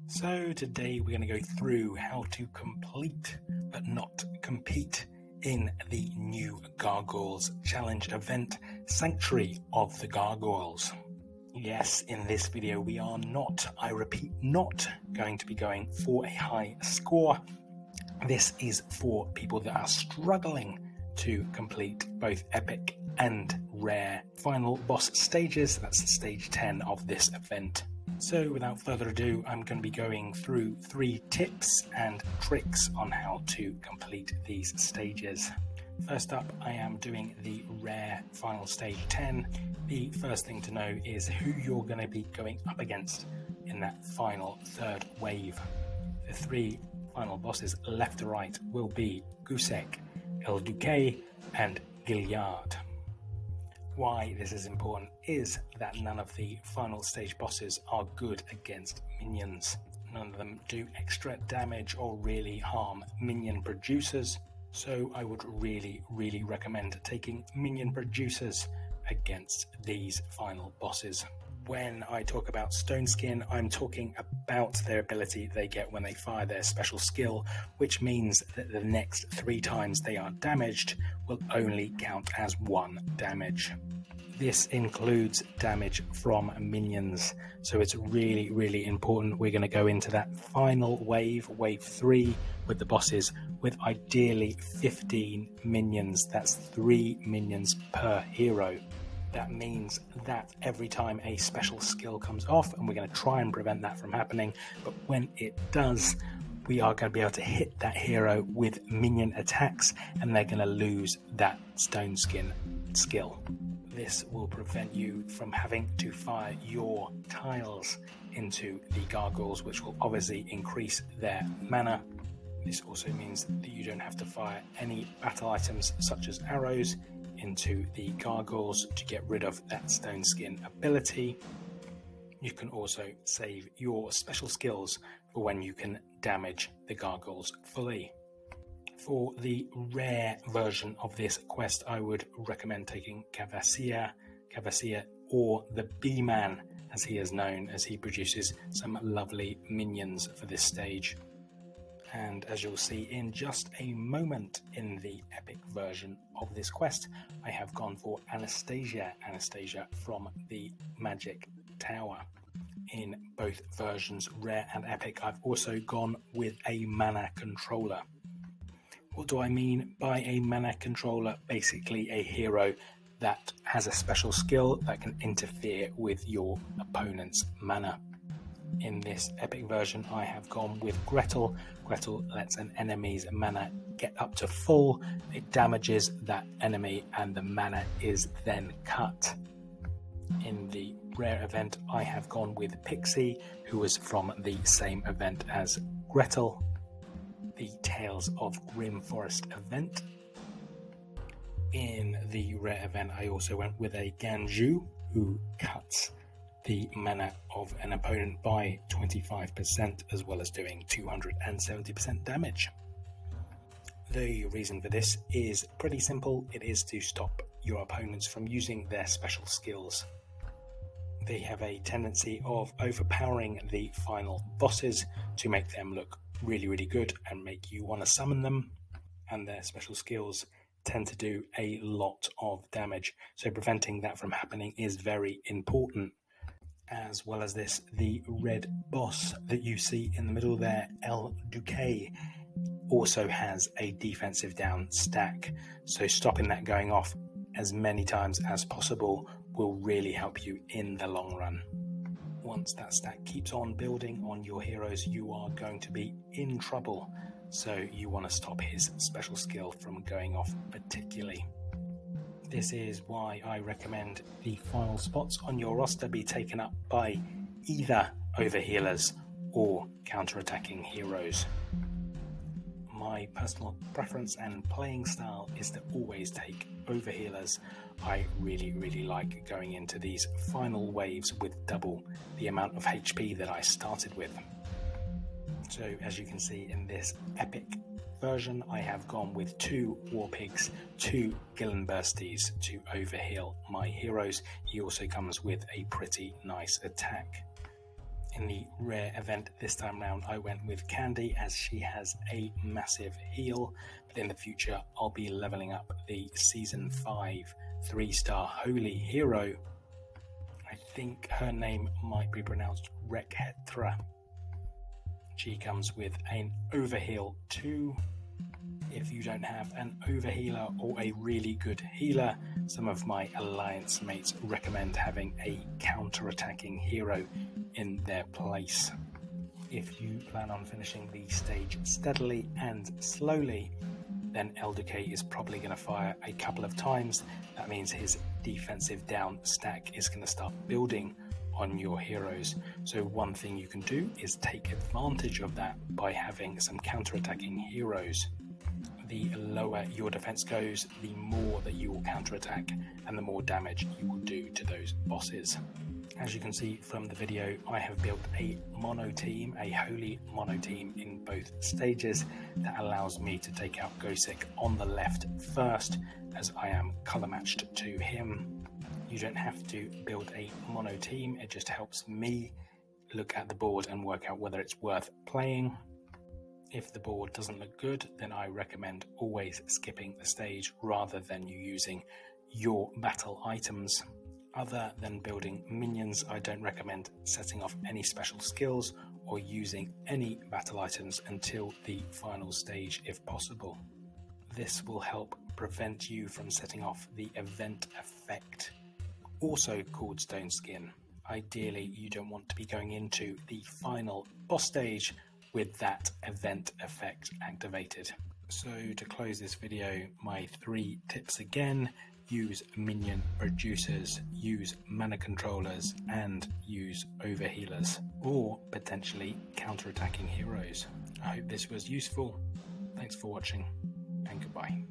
So today we're going to go through how to complete but not compete in the new Gargoyles Challenge Event, Sanctuary of the Gargoyles. Yes, in this video we are not, I repeat, not going to be going for a high score. This is for people that are struggling to complete both epic and rare final boss stages. That's stage 10 of this event. So without further ado, I'm going to be going through 3 tips and tricks on how to complete these stages. First up, I am doing the rare final stage 10. The first thing to know is who you're going to be going up against in that final third wave. The 3 final bosses left to right will be Gusek, El Duque and Gilliard. Why this is important is that none of the final stage bosses are good against minions. None of them do extra damage or really harm minion producers, so I would really recommend taking minion producers against these final bosses. When I talk about Stone Skin, I'm talking about their ability they get when they fire their special skill, which means that the next 3 times they are damaged will only count as 1 damage. This includes damage from minions, so it's really important. We're going to go into that final wave, wave 3, with the bosses with ideally 15 minions. That's 3 minions per hero. That means that every time a special skill comes off, and we're going to try and prevent that from happening, but when it does, we are going to be able to hit that hero with minion attacks, and they're going to lose that Stone Skin skill. This will prevent you from having to fire your tiles into the gargoyles, which will obviously increase their mana. This also means that you don't have to fire any battle items such as arrows into the gargoyles to get rid of that Stone Skin ability. You can also save your special skills for when you can damage the gargoyles fully. For the rare version of this quest, I would recommend taking Cavassier, or the B-Man as he is known, as he produces some lovely minions for this stage. And as you'll see in just a moment in the epic version of this quest, I have gone for Anastasia from the Magic Tower. In both versions, rare and epic, I've also gone with a mana controller. What do I mean by a mana controller? Basically a hero that has a special skill that can interfere with your opponent's mana. In this epic version, I have gone with Gretel. Gretel lets an enemy's mana get up to full. It damages that enemy and the mana is then cut. In the rare event, I have gone with Pixie, who was from the same event as Gretel, the Tales of Grim Forest event. In the rare event, I also went with a Ganju, who cuts the mana of an opponent by 25%, as well as doing 270% damage. The reason for this is pretty simple. It is to stop your opponents from using their special skills. They have a tendency of overpowering the final bosses to make them look really good and make you want to summon them, and their special skills tend to do a lot of damage, so preventing that from happening is very important. As well as this, the red boss that you see in the middle there, El Duque, also has a defensive down stack, so stopping that going off as many times as possible will really help you in the long run. Once that stack keeps on building on your heroes, you are going to be in trouble, so you want to stop his special skill from going off particularly. This is why I recommend the final spots on your roster be taken up by either overhealers or counter-attacking heroes. My personal preference and playing style is to always take overhealers. I really like going into these final waves with double the amount of HP that I started with. So as you can see in this epic version, I have gone with 2 War Pigs, 2 Gillenbursties to overheal my heroes. He also comes with a pretty nice attack. In the rare event this time round, I went with Candy as she has a massive heal, but in the future I'll be leveling up the Season 5 3-star Holy Hero. I think her name might be pronounced Rekhetra. She comes with an overheal 2. If you don't have an overhealer or a really good healer, some of my alliance mates recommend having a counter-attacking hero in their place. If you plan on finishing the stage steadily and slowly, then LDK is probably going to fire a couple of times. That means his defensive down stack is going to start building on your heroes. So one thing you can do is take advantage of that by having some counter-attacking heroes. The lower your defense goes, the more that you will counterattack and the more damage you will do to those bosses. As you can see from the video, I have built a mono team, a holy mono team in both stages that allows me to take out Gosek on the left first, as I am color matched to him. You don't have to build a mono team, it just helps me look at the board and work out whether it's worth playing. If the board doesn't look good, then I recommend always skipping the stage rather than you using your battle items. Other than building minions, I don't recommend setting off any special skills or using any battle items until the final stage if possible. This will help prevent you from setting off the event effect, also called Stone Skin. Ideally, you don't want to be going into the final boss stage with that event effect activated. So to close this video, my 3 tips again: use minion producers, use mana controllers, and use overhealers, or potentially counter-attacking heroes. I hope this was useful. Thanks for watching, and goodbye.